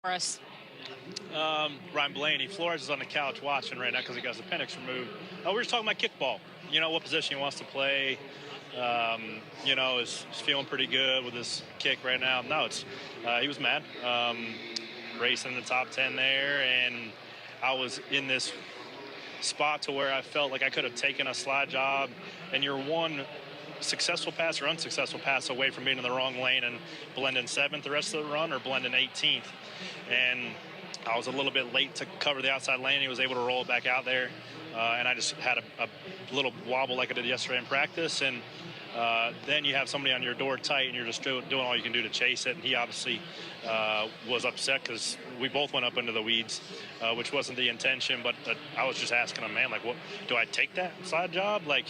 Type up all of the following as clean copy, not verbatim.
for us. Ryan Blaney. Flores is on the couch watching right now because he got his appendix removed. We were just talking about kickball. What position he wants to play. Is feeling pretty good with his kick right now. No, he was mad. Racing in the top 10 there, and I was in this spot to where I felt like I could have taken a slide job, and you're one successful pass or unsuccessful pass away from being in the wrong lane and blending 7th the rest of the run or blending 18th. And I was a little bit late to cover the outside lane. He was able to roll it back out there. And I just had a little wobble like I did yesterday in practice. And then you have somebody on your door tight, and you're just doing all you can do to chase it. And he obviously was upset because we both went up into the weeds, which wasn't the intention. But I was just asking him, man, like, what do I take that slide job? Like,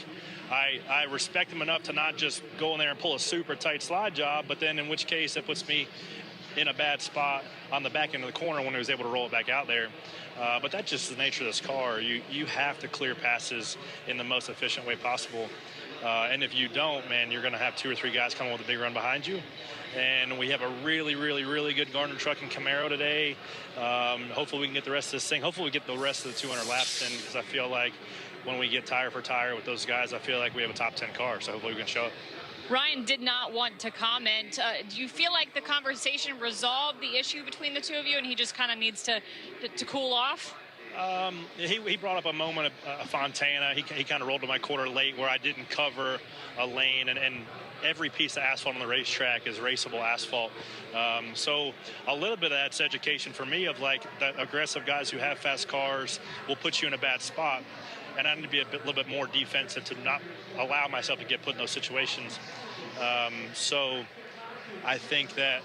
I respect him enough to not just go in there and pull a super tight slide job, but then in which case it puts me in a bad spot on the back end of the corner when he was able to roll it back out there. But that's just the nature of this car. You have to clear passes in the most efficient way possible. And if you don't, man, you're going to have 2 or 3 guys coming with a big run behind you. And we have a really, really, really good Gardner truck and Camaro today. Hopefully we can get the rest of this thing. Hopefully we get the rest of the 200 laps in, because I feel like when we get tire for tire with those guys, I feel like we have a top 10 car. So hopefully we can show it. Ryan did not want to comment. Do you feel like the conversation resolved the issue between the two of you, and he just kind of needs to cool off? He brought up a moment of Fontana. He kind of rolled to my quarter late where I didn't cover a lane, and every piece of asphalt on the racetrack is raceable asphalt. So a little bit of that's education for me of like the aggressive guys who have fast cars will put you in a bad spot. And I need to be a little bit more defensive to not allow myself to get put in those situations. So I think that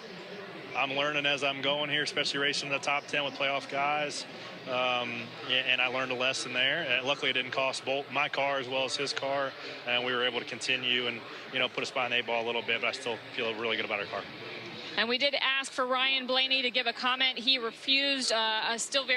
I'm learning as I'm going here, especially racing in the top 10 with playoff guys. And I learned a lesson there. And luckily, it didn't cost both my car as well as his car. And we were able to continue and, put us behind the 8 ball a little bit. But I still feel really good about our car. And we did ask for Ryan Blaney to give a comment. He refused. Still very